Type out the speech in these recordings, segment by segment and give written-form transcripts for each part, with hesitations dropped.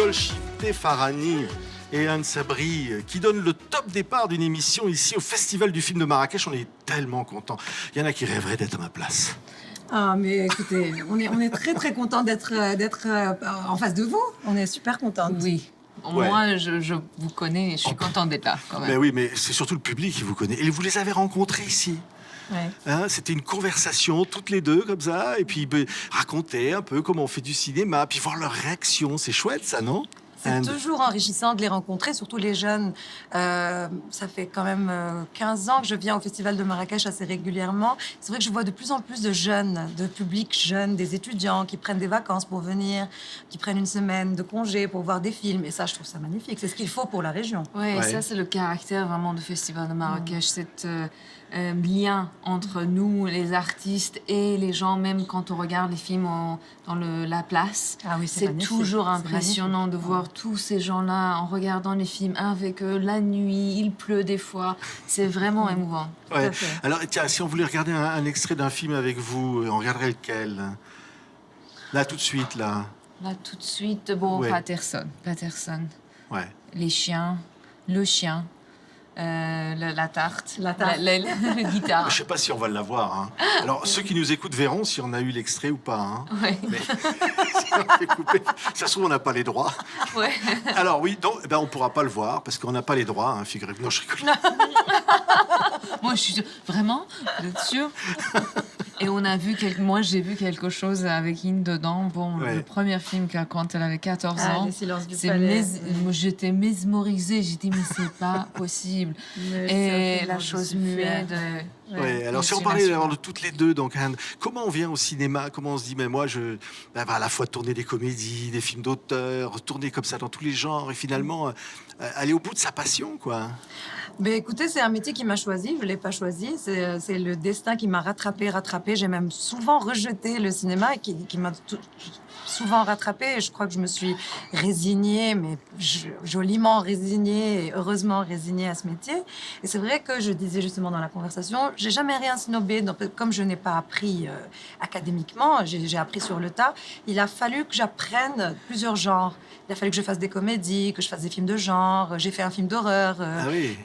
Golshifteh Farhani et Anne Sabri qui donnent le top départ d'une émission ici au Festival du film de Marrakech. On est tellement contents. Il y en a qui rêveraient d'être à ma place. Ah, mais écoutez, on est très très contents d'être en face de vous. On est super contentes. Oui. Ouais. Moi, je vous connais et je suis contente d'être là, quand même. Mais oui, mais c'est surtout le public qui vous connaît. Et vous les avez rencontrés ici. Ouais. Hein, c'était une conversation, toutes les deux, comme ça. Et puis, raconter un peu comment on fait du cinéma. Puis voir leurs réactions. C'est chouette, ça, non? C'est toujours enrichissant de les rencontrer, surtout les jeunes. Ça fait quand même 15 ans que je viens au Festival de Marrakech assez régulièrement. C'est vrai que je vois de plus en plus de jeunes, de publics jeunes, des étudiants qui prennent des vacances pour venir, qui prennent une semaine de congé pour voir des films. Et ça, je trouve ça magnifique. C'est ce qu'il faut pour la région. Ouais, Ouais. ça, c'est le caractère vraiment du Festival de Marrakech. Cet lien entre nous, les artistes, et les gens, même quand on regarde les films dans la place. Ah oui, c'est C'est magnifique. toujours C'est impressionnant magnifique. de voir tous ces gens-là en regardant les films avec eux, la nuit, il pleut des fois. C'est vraiment émouvant. Ouais. Tout à fait. Alors, tiens, si on voulait regarder un extrait d'un film avec vous, on regarderait lequel? Là, tout de suite, là. Là, tout de suite, bon, Ouais. Patterson. Ouais. Les chiens, le chien, la tarte, La tarte. la guitare. Je sais pas si on va l'avoir. Hein. Alors, ceux qui nous écoutent verront si on a eu l'extrait ou pas. Hein. Ouais. Mais si on fait couper, ça se trouve, on n'a pas les droits. Ouais. Alors oui, donc, on pourra pas le voir parce qu'on n'a pas les droits, hein, figurez-vous. Non, je rigole. Moi, je suis vraiment, vous êtes sûr? Et on a vu moi, j'ai vu quelque chose avec In dedans. Bon, Ouais. le premier film quand elle avait 14 Ah, ans. Les silences du C'est palais. moi, j'étais mesmorisée. J'ai dit, mais c'est pas possible. Mais c'est un Et film la dont je chose suis fière. muette. Ouais, alors si on parlait alors, de toutes les deux, donc Anne, comment on vient au cinéma? Comment on se dit, mais moi, je à la fois tourner des comédies, des films d'auteur, tourner comme ça dans tous les genres et finalement aller au bout de sa passion, quoi. Ben écoutez, c'est un métier qui m'a choisi, je l'ai pas choisi. C'est le destin qui m'a rattrapé. J'ai même souvent rejeté le cinéma et qui m'a souvent rattrapée. Et je crois que je me suis résignée, mais joliment résignée et heureusement résignée à ce métier. Et c'est vrai que je disais justement dans la conversation, j'ai jamais rien snobé. Donc, comme je n'ai pas appris académiquement, j'ai appris sur le tas. Il a fallu que j'apprenne plusieurs genres. Il a fallu que je fasse des comédies, que je fasse des films de genre. J'ai fait un film d'horreur Ah oui.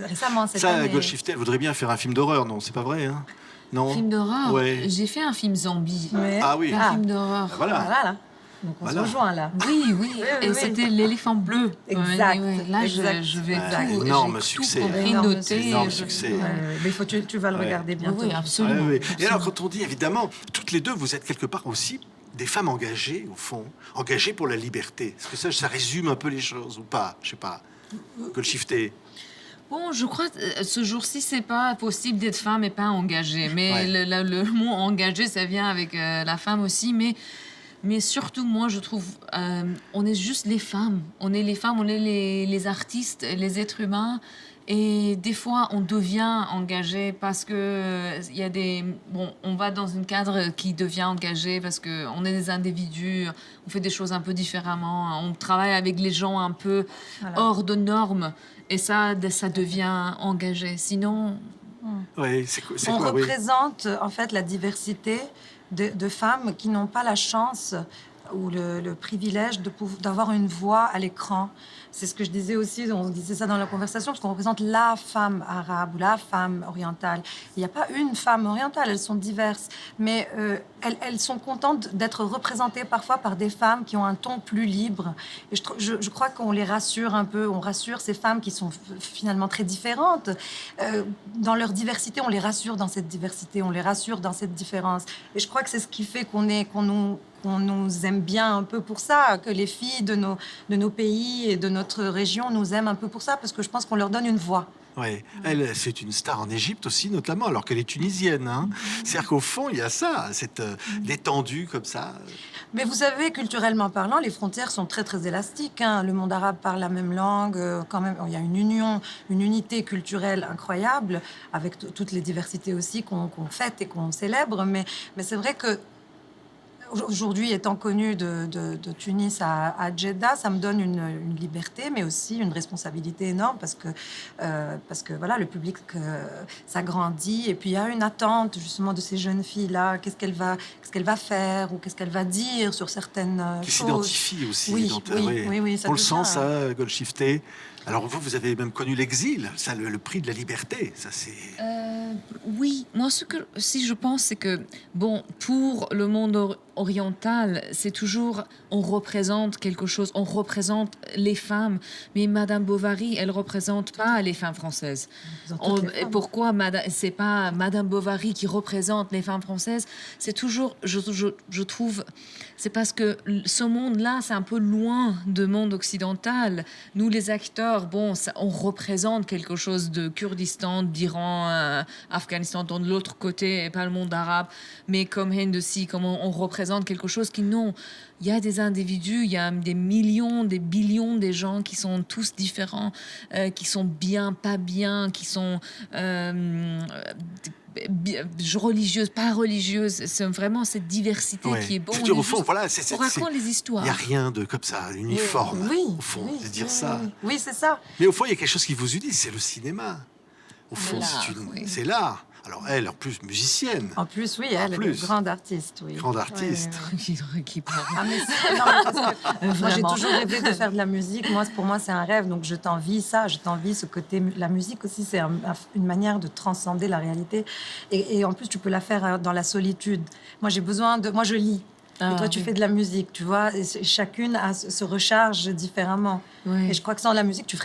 récemment cette Ça, année. Golshifteh, elle voudrait bien faire un film d'horreur, non? C'est pas vrai, hein? Non. Film d'horreur. Ouais. J'ai fait un film zombie. Mais- Ah oui. Un film d'horreur. Voilà. Voilà. Donc on Voilà. se rejoint là. Oui. oui, Et oui. c'était l'éléphant bleu. Exact, Là, exact. je vais Ouais, tout. énorme j'ai succès. Tout compris, Énorme noté. énorme je- succès. Ouais. Mais il faut tu vas le Ouais. regarder bientôt. Oui, absolument. Ouais, ouais. Et alors, absolument. quand on dit, évidemment, toutes les deux, vous êtes quelque part aussi des femmes engagées, au fond, engagées pour la liberté. Est-ce que ça résume un peu les choses ou pas? Je sais pas. Golshifteh. Bon, je crois que ce jour-ci, c'est pas possible d'être femme et pas engagée. Mais Ouais. le mot engagé, ça vient avec la femme aussi. Mais surtout, moi, je trouve, on est juste les femmes. On est les femmes, on est les artistes, les êtres humains. Et des fois, on devient engagé parce que il y a des... Bon, on va dans un cadre qui devient engagé parce qu'on est des individus, on fait des choses un peu différemment, on travaille avec les gens un peu Voilà. hors de normes. Et ça devient engagé. Sinon, Ouais, c'est On quoi, oui. représente en fait la diversité de femmes qui n'ont pas la chance ou le privilège d'avoir une voix à l'écran. C'est ce que je disais aussi, on disait ça dans la conversation, parce qu'on représente la femme arabe ou la femme orientale. Il n'y a pas une femme orientale, elles sont diverses, mais elles sont contentes d'être représentées parfois par des femmes qui ont un ton plus libre. Et je crois qu'on les rassure un peu, on rassure ces femmes qui sont finalement très différentes. Dans leur diversité, on les rassure dans cette diversité, on les rassure dans cette différence. Et je crois que c'est ce qui fait qu'on nous aime bien un peu pour ça, que les filles de nos pays et de notre région nous aiment un peu pour ça, parce que je pense qu'on leur donne une voix. Ouais. Elle, c'est une star en Égypte aussi, notamment, alors qu'elle est tunisienne. Hein. C'est-à-dire qu'au fond, il y a ça, cette étendue comme ça. Mais vous savez, culturellement parlant, les frontières sont très très élastiques. Hein. Le monde arabe parle la même langue, quand même, il y a une union, une unité culturelle incroyable, avec toutes les diversités aussi qu'on fête et qu'on célèbre. Mais c'est vrai que aujourd'hui, étant connue de Tunis à Jeddah, ça me donne une liberté, mais aussi une responsabilité énorme parce que voilà, le public s'agrandit et puis il y a une attente justement de ces jeunes filles-là. Qu'est-ce qu'elle va faire ou qu'est-ce qu'elle va dire sur certaines Qui choses. s'identifie aussi. Oui, dans oui, ça on le devient, sent, ça, Golshifteh. Alors vous avez même connu l'exil, ça, le prix de la liberté. Ça, c'est... Oui, moi ce que si je pense c'est que bon pour le monde oriental c'est toujours on représente quelque chose, on représente les femmes, mais Madame Bovary elle représente pas les femmes françaises. Ils ont toutes les femmes. Pourquoi c'est pas Madame Bovary qui représente les femmes françaises? C'est toujours je trouve c'est parce que ce monde-là c'est un peu loin du monde occidental. Nous les acteurs bon on représente quelque chose de Kurdistan, d'Iran, Afghanistan, de l'autre côté, et pas le monde arabe, mais comme Hindussi, comme on représente quelque chose qui, non, il y a des individus, il y a des millions, des billions de gens qui sont tous différents, qui sont bien, pas bien, qui sont religieuses, pas religieuses. C'est vraiment cette diversité qui est bonne. Je veux dire, au fond, voilà, on raconte les histoires. Il n'y a rien de comme ça, uniforme, au fond, oui, de dire oui, ça. Oui, c'est ça. Mais au fond, il y a quelque chose qui vous unit, c'est le cinéma. Au fond, L'art, c'est l'art. Alors elle, en plus, musicienne. En plus, oui, elle est une grande artiste. Oui. Grande artiste. Qui parle. Ah, mais non, mais parce que moi, j'ai Vraiment. toujours rêvé de faire de la musique. Pour moi, c'est un rêve. Donc, je t'envie ça. Je t'envie ce côté. La musique aussi, c'est une manière de transcender la réalité. Et en plus, tu peux la faire dans la solitude. Moi, j'ai besoin de. Moi, je lis. Et toi, tu fais de la musique, tu vois. Et chacune se recharge différemment. Oui. Et je crois que sans la musique, tu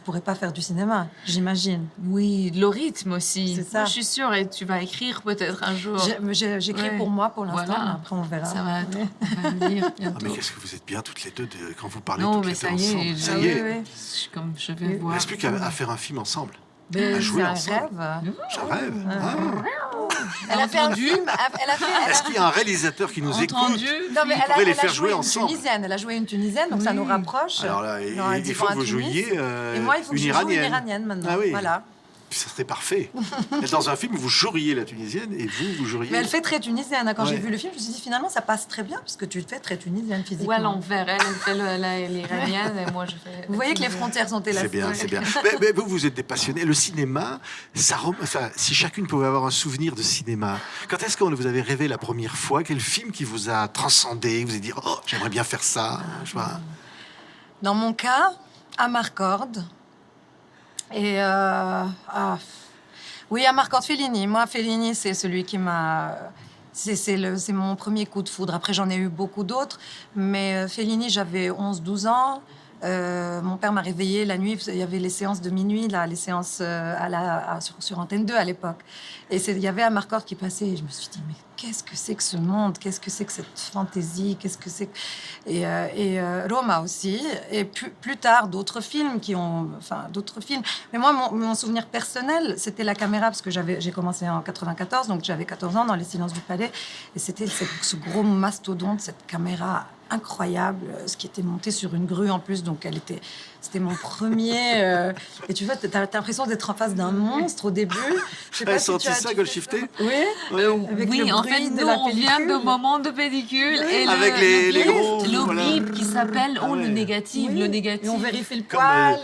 pourrais pas faire du cinéma, j'imagine. Oui, le rythme aussi. C'est ça. Moi, je suis sûre, et tu vas écrire peut-être un jour. J'écris pour moi pour l'instant, Voilà. mais après on verra. Ça va, Ouais. on va venir Ah, bientôt. mais qu'est-ce que vous êtes bien toutes les deux quand vous parlez Non, toutes mais les ça deux y est, ensemble. Ça je- y est. Oui, oui. Comme je vais Il Il ne voir. reste plus qu'à faire un film ensemble. Mais À jouer c'est un ensemble. rêve. Je rêve. Ah. Elle a fait un Entendu. film. Elle a fait. Est-ce qu'il y a un réalisateur qui nous écoute? Entendu. Non, mais Vous pouvez les elle a faire joué jouer une ensemble. Tunisienne. Elle a joué une Tunisienne, donc ça nous rapproche. Alors là, Dans un il divan faut à que vous Tunis. jouiez Et moi, il faut que une je joue Iranienne. une Iranienne maintenant. Ah oui. Voilà. Ça serait parfait. Et dans un film, vous joueriez la Tunisienne et vous joueriez... Mais elle fait très tunisienne. Hein. Quand j'ai Ouais. vu le film, je me suis dit finalement ça passe très bien parce que tu fais très tunisienne physiquement. Ou à l'envers, elle fait l'iranienne et moi je fais. Vous voyez que les frontières sont C'est élastiques. bien, c'est bien. Mais vous êtes des passionnés. Le cinéma, enfin, si chacune pouvait avoir un souvenir de cinéma, quand est-ce que vous avez rêvé la première fois? Quel film qui vous a transcendé? Vous avez dit, oh, j'aimerais bien faire ça. Je vois. Dans mon cas, Amarcord. Et oui, Amarcord Fellini. Moi, Fellini, c'est celui qui m'a. C'est mon premier coup de foudre. Après, j'en ai eu beaucoup d'autres. Mais Fellini, j'avais 11-12 ans. Mon père m'a réveillée la nuit. Il y avait les séances de minuit, là, les séances sur Antenne 2 à l'époque. Et il y avait Amarcord qui passait. Et je me suis dit, mais qu'est-ce que c'est que ce monde? Qu'est-ce que c'est que cette fantaisie? Qu'est-ce que c'est et Roma aussi. Et plus tard, d'autres films d'autres films. Mais moi, mon souvenir personnel, c'était la caméra, parce que j'ai commencé en 94, donc j'avais 14 ans dans Les Silences du Palais. Et c'était ce gros mastodonte, cette caméra incroyable, ce qui était monté sur une grue en plus, donc c'était mon premier. Et tu vois, t'as l'impression d'être en face d'un monstre au début. Je sais Vous avez si senti tu as- ça, tu Golshifteh? Oui. Avec Oui, le en bruit fait, de nous, la on vient pellicule. de moment de pédicule. Et Avec les gros, Le voilà. bip qui s'appelle Ah le ouais. négatif. Oui. Le négatif. Et on vérifie le Comme poil.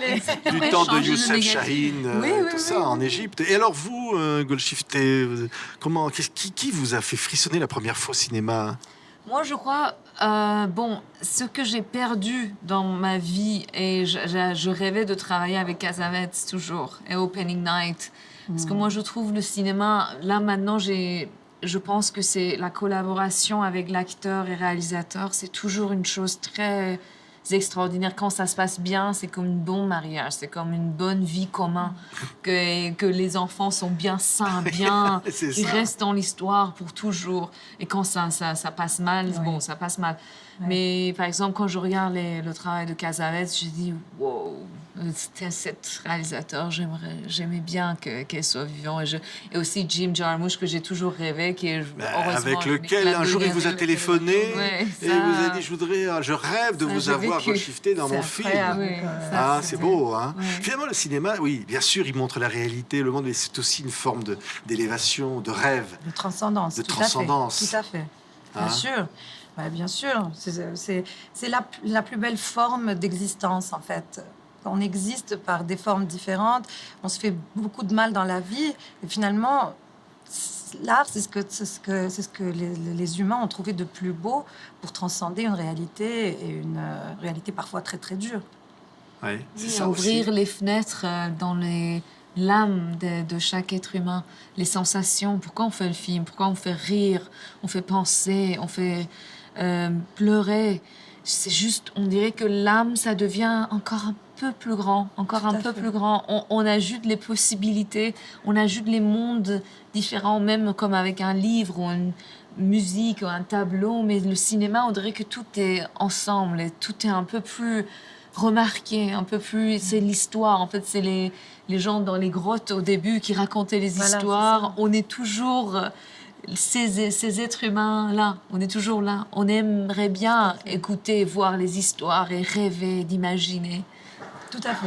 du temps de changer le Youssef négatif. Chahine, Oui, oui, tout oui. ça, en Égypte. Et alors vous, Golshifteh, qui vous a fait frissonner la première fois au cinéma? Moi, je crois, ce que j'ai perdu dans ma vie, et je rêvais de travailler avec Cassavetes toujours, et Opening Night. Parce que moi, je trouve le cinéma, là maintenant, je pense que c'est la collaboration avec l'acteur et réalisateur, c'est toujours une chose très extraordinaire. Quand ça se passe bien, c'est comme un bon mariage, c'est comme une bonne vie commune, que les enfants sont bien sains, bien, C'est ils ça. restent dans l'histoire pour toujours. Et quand ça passe mal, bon, ça passe mal. Mais par exemple, quand je regarde le travail de Cassavetes, je dis, wow, c'était cet réalisateur, j'aimais bien qu'elle soit vivante. Et aussi Jim Jarmusch, que j'ai toujours rêvé, qui est heureusement, Avec je lequel m'éclate un jour il de vous a regarder téléphoné Ouais, et il ça- vous a dit je rêve de Ça, vous j'ai avoir vécu. Golshifteh dans mon film. incroyable. Oui, Ah, ça, c'est beau, hein. Ouais. Finalement, le cinéma, oui, bien sûr, il montre la réalité, le monde, mais c'est aussi une forme d'élévation, de rêve. De transcendance. De tout à fait, transcendance. Tout à fait. Bien sûr, ouais, bien sûr. C'est la plus belle forme d'existence, en fait. On existe par des formes différentes. On se fait beaucoup de mal dans la vie. Et finalement, l'art, c'est ce que les humains ont trouvé de plus beau pour transcender une réalité, et une réalité parfois très, très dure. Ouais, c'est Oui, ça ouvrir aussi. les fenêtres dans l'âme de chaque être humain, les sensations. Pourquoi on fait le film? Pourquoi on fait rire? On fait penser? On fait pleurer? C'est juste, on dirait que l'âme, ça devient encore un peu plus grand, encore Tout un à peu fait. plus grand. On ajoute les possibilités, on ajoute les mondes différents, même comme avec un livre ou une musique ou un tableau. Mais le cinéma, on dirait que tout est ensemble et tout est un peu plus remarqué, un peu plus. C'est l'histoire. En fait, c'est les gens dans les grottes au début qui racontaient les Voilà, c'est histoires. ça. On est toujours ces êtres humains-là. On est toujours là. On aimerait bien écouter, voir les histoires et rêver d'imaginer. Tout à fait.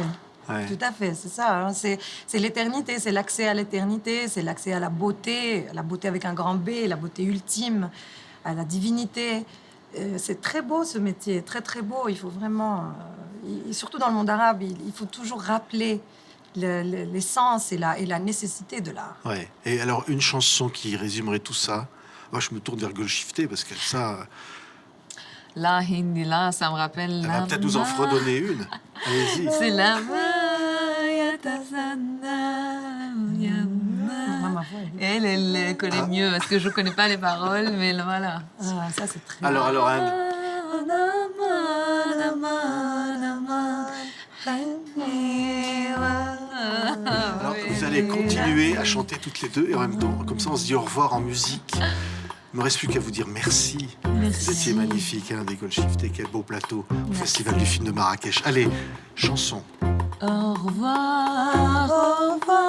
Ouais. Tout à fait, c'est ça. Hein. C'est l'éternité, c'est l'accès à l'éternité, c'est l'accès à la beauté avec un grand B, la beauté ultime, à la divinité. C'est très beau ce métier, très très beau. Il faut vraiment, et surtout dans le monde arabe, il faut toujours rappeler l'essence et la nécessité de l'art. Ouais. Et alors, une chanson qui résumerait tout ça. Moi, je me tourne vers Golshifteh parce que ça, La Hindi, là, ça me rappelle elle va la peut-être nous en fredonner une. Allez-y. C'est la Maya Tasana, Moi, ma Yama. voix, Elle connaît mieux parce que je connais pas les paroles, mais voilà. Ah, ça c'est très Alors, Inde, alors, vous allez continuer à chanter toutes les deux et en même temps, comme ça, on se dit au revoir en musique. Il me reste plus qu'à vous dire merci. Vous étiez magnifique, hein, des Golshifteh. Quel beau plateau au Festival du film de Marrakech. Allez, chanson. Au revoir, au revoir.